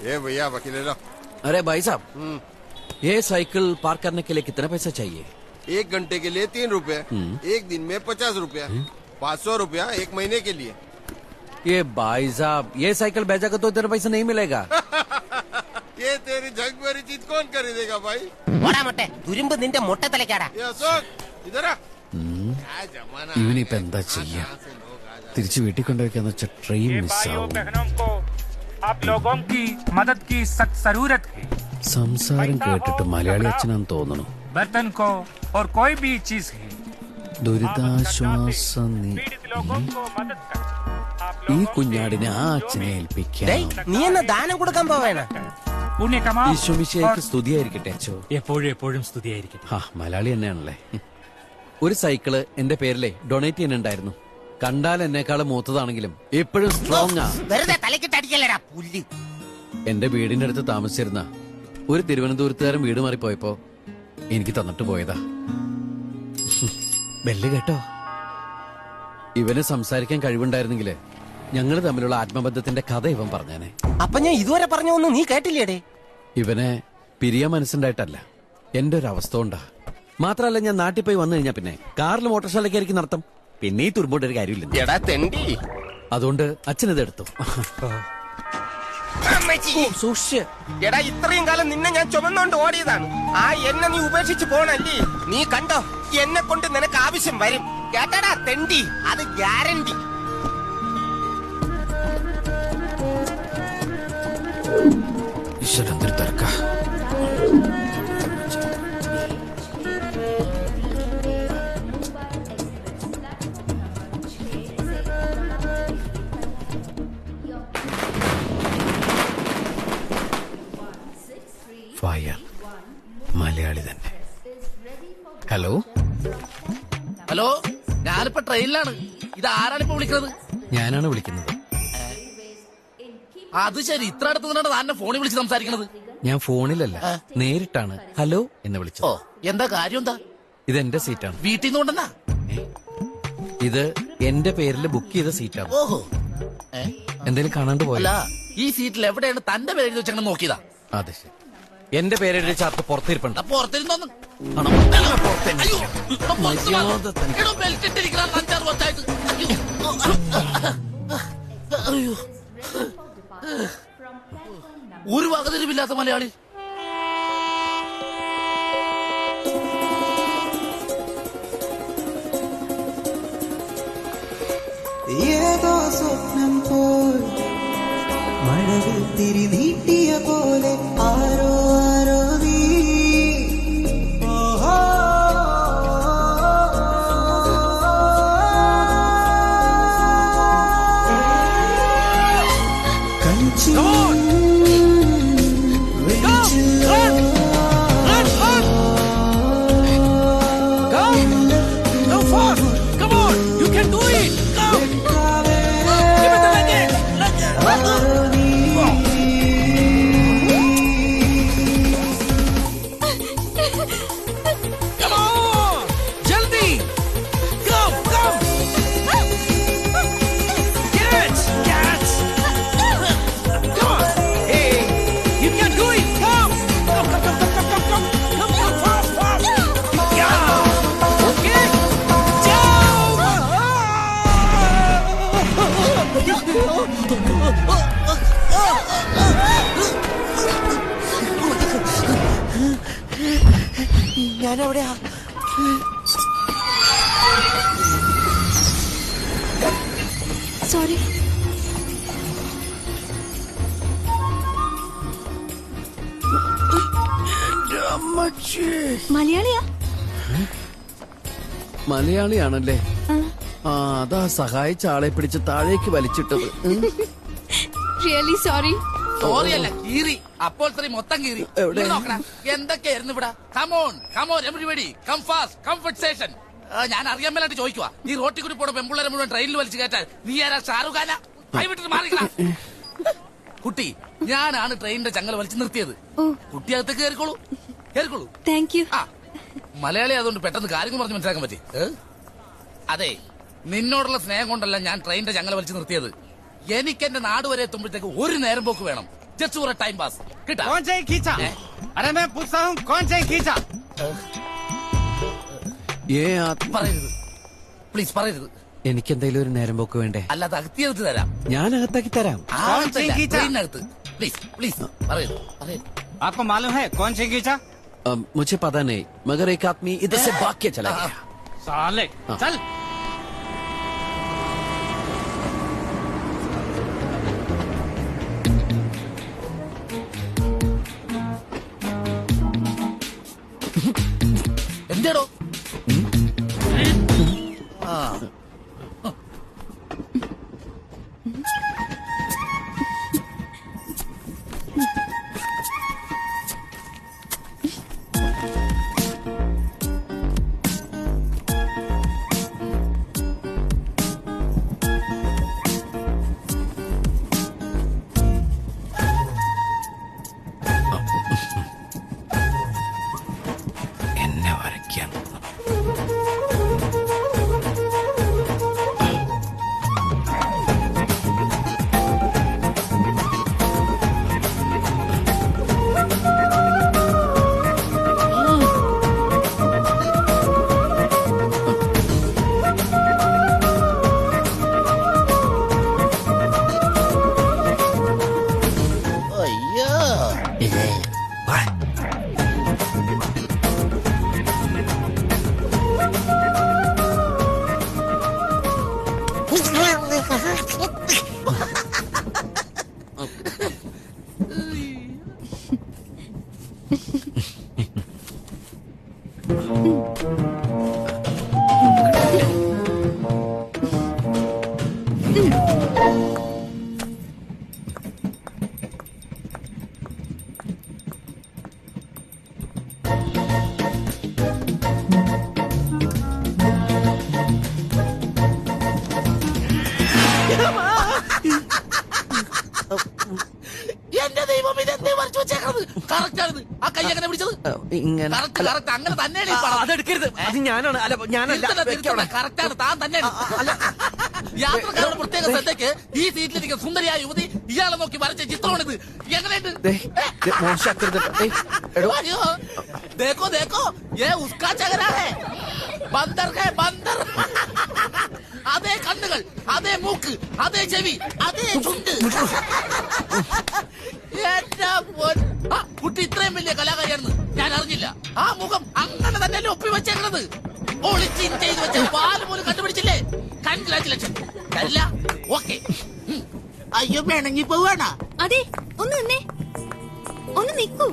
ये भैया बाकी ले लो। अरे भाई साहब, ये साइकिल पार्क करने के लिए कितना पैसा चाहिए? 1 घंटे के लिए 3 रुपए, 1 दिन में 50 रुपया, 500 रुपया 1 महीने के लिए। ये भाई साहब, ये साइकिल बेचा तो इतना पैसा नहीं मिलेगा। ये तेरी झग भरी चीज कौन खरीदेगा भाई? बड़ा मोटे तुरुंब निंदे मोटे तलेकाड़ा। ये अशोक इधर आ। क्या जमाना ഇവനിപ്പോ എന്താ ചെയ്യാ? തിരിച്ചു വീട്ടിൽ കൊണ്ടുവയ്ക്കാന്ന് വെച്ചാൽ ട്രെയിൻ മിസ്സാവും. आप लोगों की मदद की सख्त जरूरत है। സംസാരം കേട്ടിട്ട് മലയാളി അച്ഛനാന്ന് തോന്നുന്നു. बर्तन को और कोई भी चीज है ദുരിതാശ്വാസ लोगों को मदद कर। ഈ കുഞ്ഞാടിനെ ആ അച്ഛനെ ഏൽപ്പിക്കാം. നീ എന്ന ദാനം കൊടുക്കാൻ പോവേണ? पुण्य कमाओ ഈശോമിശിഹായ്ക്ക് സ്തുതിയായിരിക്കട്ടെ അച്ഛോ. എപ്പോഴും സ്തുതിയായിരിക്കട്ടെ. ആ മലയാളി തന്നെയാണല്ലേ. ഒരു സൈക്കിള് എന്റെ പേരിലെ ഡൊണേറ്റ് ചെയ്യാനുണ്ടായിരുന്നു. കണ്ടാൽ എന്നെക്കാളും മൂത്തതാണെങ്കിലും എപ്പോഴും സ്ട്രോങ് ആ. വെറുതെ തലക്കിട്ടടിക്കല്ലടാ പുല്ല്. എന്റെ വീടിന്റെ അടുത്ത് താമസിച്ചിരുന്ന ഒരു തിരുവനന്തപുരത്തുകാരൻ വീട് മാറിപ്പോയപ്പോ എനിക്ക് തന്നിട്ട് പോയതാ. ബെല്ല് കേട്ടോ? ഇവന് സംസാരിക്കാൻ കഴിവുണ്ടായിരുന്നെങ്കില് ഞങ്ങള് തമ്മിലുള്ള ആത്മബന്ധത്തിന്റെ കഥ ഇവൻ പറഞ്ഞേനെ. അപ്പൊ ഞാൻ ഇതുവരെ പറഞ്ഞൊന്നും നീ കേട്ടില്ലേടേ? ഇവനെ പിരിയാൻ മനസ്സുണ്ടായിട്ടല്ല, എന്റെ ഒരു അവസ്ഥ കൊണ്ടാ. മാത്രല്ല, ഞാൻ നാട്ടിൽ പോയി വന്നു കഴിഞ്ഞാ പിന്നെ കാറിൽ മോട്ടോർസൈക്കിളൊക്കെ നടത്തും. പിന്നെ ഈ തുരുമ്പോട്ട് ഒരു കാര്യമില്ല. എടാ തെണ്ടി, അതുകൊണ്ട് അച്ഛനത് എടുത്തു. സൂക്ഷിച്ച്. എടാ ഇത്രയും കാലം നിന്നെ ഞാൻ ചുമന്നോണ്ട് ഓടിയതാണ്. ആ എന്നെ നീ ഉപേക്ഷിച്ച് പോണല്ലേ? നീ കണ്ടോ, എന്നെ കൊണ്ട് നിനക്ക് ആവശ്യം വരും. കേട്ടടാ തെണ്ടി, അത് ഗ്യാരണ്ടി. ഈശ്വരന്തൊരു തിരക്ക. ഫയർ മലയാളി തന്നെ. ഹലോ ഹലോ, ഞാനിപ്പോ ട്രെയിനിലാണ്. ഇത് ആരാണിപ്പോ വിളിക്കുന്നത്? ഞാനാണ് വിളിക്കുന്നത്. അത് ശരി, ഇത്ര അടുത്ത് നിന്നാണ് താൻ ഫോണിൽ വിളിച്ച് സംസാരിക്കണത്? ഞാൻ ഫോണിലല്ല, നേരിട്ടാണ് ഹലോ എന്ന് വിളിച്ചത്. ഓ, എന്താ കാര്യം? എന്താ? ഇതെന്റെ സീറ്റാണ്. വീട്ടിൽ നിന്ന് കൊണ്ടെന്നാ? ഇത് എന്റെ പേരിൽ ബുക്ക് ചെയ്ത സീറ്റാണ്. ഓഹോ, എന്തേലും കാണാണ്ട് അല്ല, പോയല്ല. ഈ സീറ്റിൽ എവിടെയാണ് തന്റെ പേര് എഴുതി വെച്ചങ്ങനെ നോക്കിയതാ? അതെ ശരി, എന്റെ പേരെഴുതിയ ചാർട്ട് പുറത്തിരിപ്പുണ്ട്. അപ്പൊ പുറത്തിരുന്നോന്ന്? ആണോ? ബെൽറ്റ് ഇട്ടിരിക്കുന്ന 5-6 വർഷമായിട്ട്. അയ്യോ, ഒരു വകതിരിവില്ലാത്ത മലയാളി. ഏതോ സ്വപ്നം പോൽ മഴവിൽ തിരി നീട്ടിയ പോലെ ആരോ ആരോ നീ. ഞാനെവിടെയാ? സോറി. മലയാളിയാ? മലയാളിയാണല്ലേ? ആ, അതാ സഹായിച്ച ആളെ പിടിച്ച് താഴേക്ക് വലിച്ചിട്ടത്. Really sorry. സോറിയല്ല, കീറി. അപ്പോൾ മൊത്തം കീറി. എന്തൊക്കെയായിരുന്നു ഇവിടെ? Come on come on everybody, come fast, comfort station. ഞാൻ അറിയാൻ മേലായിട്ട് ചോദിക്കുക, ഈ റോട്ടിൽ കൂടി പോണ പെമ്പിള്ളേരെ മുഴുവൻ ട്രെയിനിൽ വലിച്ചു കയറ്റാൻ നീ ആരാ? ഷാറുഖ് ഖാനാ? കൈവിട്ടിട്ട് മാറിക്കണ കുട്ടി. ഞാനാണ് ട്രെയിനിന്റെ ചങ്ങല വലിച്ചു നിർത്തിയത്. കുട്ടി അകത്ത് കയറിക്കോളൂ, കയറിക്കോളൂ. Thank you. ആ, മലയാളി അതുകൊണ്ട് പെട്ടെന്ന് കാര്യങ്ങൾ പറഞ്ഞ് മനസ്സിലാക്കാൻ പറ്റി. അതെ, നിന്നോടുള്ള സ്നേഹം കൊണ്ടല്ല ഞാൻ ട്രെയിനിന്റെ ചങ്ങല വലിച്ചു നിർത്തിയത്. എനിക്ക് എന്റെ നാട് വരെ എത്തുമ്പോഴത്തേക്ക് ഒരു നേരം പോക്ക് വേണം. ജസ്റ്റ് ഫോർ ടൈം പാസ് കിട്ടാ कौन से खींचा अरे मैं पूछता हूँ कौन से खींचा ഏ പറയരുത് പ്ലീസ് പറയരുത്. എനിക്കെന്തെങ്കിലും ഒരു നേരം പോക്ക് വേണ്ടേ? അല്ലാതെ അകത്തിയെടുത്ത് തരാം. ഞാൻ അകത്താക്കി തരാം. ട്രെയിനകത്ത് പ്ലീസ് പ്ലീസ് പറയരുത് പറയരുത്. आपको मालूम है कौन से खींचा मुझे पता नहीं मगर एक आदमी इधर से भाग के चला गया. साले चल എന്താടോ എന്നെ വരയ്ക്കാൻ എന്റെ ദൈവം ഇതെന്തേ വരച്ചു വെച്ചേക്കണത്? കറക്റ്റ് ആണ്. ആ കൈ എങ്ങനെ പിടിച്ചത്? ഇങ്ങനെ കറക്റ്റ് കറക്റ്റ് അങ്ങനെ തന്നെയാണ് ഈ പടം. അതെടുക്കരുത്. അത് ഞാനാണ്. അല്ല ഞാനല്ല. കറക്റ്റ് ആണ്. താൻ തന്നെയാണ്. യാത്രക്കാരുടെ പ്രത്യേക ശ്രദ്ധയ്ക്ക് ഈ സീറ്റിലിരിക്കുന്ന സുന്ദരിയായ യുവതി ഇയാളെ നോക്കി വരച്ച ചിത്രമാണിത്. എങ്ങനെയുണ്ട്? മോശമാക്കരുത്. എടോ അയ്യോ, ദേഖോ ദേഖോ യേ ഉസ്കാ ചഹര ഹൈ. ബന്ദർ ഹൈ ബന്ദർ. അതേ കണ്ണുകൾ, അതേ മൂക്ക്, അതേ ചെവി, അതേ ചുണ്ട്. എന്റെ പൊൻ- ആ, കുട്ടി ഇത്രയും വലിയ കലാകാരിയാണെന്ന് ഞാൻ അറിഞ്ഞില്ല. ആ മുഖം അങ്ങനെ തന്നെയല്ലേ ഒപ്പി വെച്ചേക്കണത്. ഒളിച്ചിൻ ചെയ്ത് വെച്ച പാല് പോലും കണ്ടുപിടിച്ചില്ലേ? കൺഗ്രാറ്റുലേഷൻ. തരില്ല. ഓക്കെ. അയ്യോ വേണമെങ്കിൽ പോവാണ. അതെ ഒന്ന് നിന്നേ, ഒന്ന് നിക്കൂ.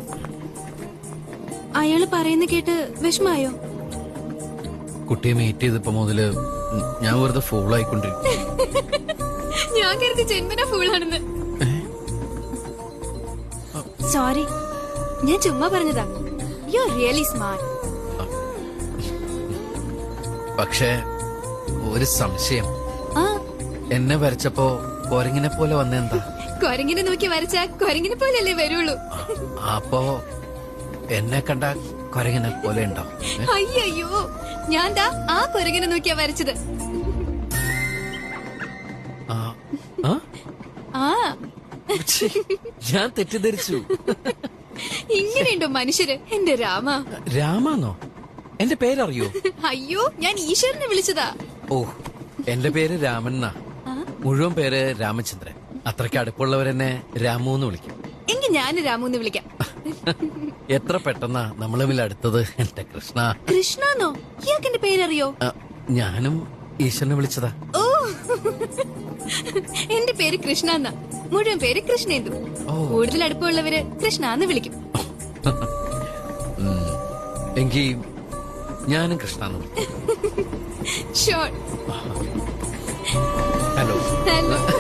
അയാള് പറയുന്ന കേട്ട് വിഷമായോ? കുട്ടിയെ മീറ്റ് ചെയ്തപ്പോ മുതല് ഞാൻ വെറുതെ ഫൂളായിക്കൊണ്ടിരിക്കും. ഞാൻ കരുതി ജന്മന ഫൂളാണെന്ന്. സോറി, ഞാൻ ചുമ്മാ പറഞ്ഞതാ. You are really smart. പക്ഷേ ഒരു സംശയം. ആ, എന്നെ വരച്ചപ്പോ കൊരങ്ങിനെ പോലെ വന്നെന്താ? കൊരങ്ങിനെ നോക്കി വരച്ചാ കൊരങ്ങിനെ പോലെയല്ലേ വരുള്ളൂ. അപ്പോ എന്നെ കണ്ട കൊരങ്ങിനെ പോലെ ഉണ്ടോ? അയ്യോ, ഞാൻ ദാ ആ കൊരങ്ങിനെ നോക്കിയാ വരച്ചത്. ആ, ആ? ആ, ഛെ, ഞാൻ തെറ്റിദ്ധരിച്ചു. ഇങ്ങനെയുണ്ടോ മനുഷ്യര്? എന്റെ രാമ. രാമാന്നോ? എന്റെ പേരറിയോ? അയ്യോ, ഞാൻ ഈശ്വരനെ വിളിച്ചതാ. ഓ, എന്റെ പേര് രാമൻ എന്നാ. മുഴുവൻ പേര് രാമചന്ദ്രൻ. അത്രയ്ക്ക് അടുപ്പുള്ളവരെന്നെ രാമു എന്ന് വിളിക്കും. എങ്കിൽ ഞാൻ രാമുന്ന് വിളിക്കാം. എത്ര പെട്ടെന്നാ നമ്മൾ തമ്മിൽ അടുത്തത്. എന്റെ കൃഷ്ണ. കൃഷ്ണന്നോ? ഇയാൾക്ക് എന്റെ പേരറിയോ? ഞാനും ഈശ്വരനെ വിളിച്ചതാ. ഓ, എന്റെ പേര് കൃഷ്ണ എന്നാ. മുഴുവൻ പേര് കൃഷ്ണേന്ദു. കൂടുതൽ അടുപ്പമുള്ളവര് കൃഷ്ണ എന്ന് വിളിക്കും. എങ്കി ഞാനും കൃഷ്ണ എന്ന് വിളിക്കും. ഷോർ. ഹലോ. ഹലോ.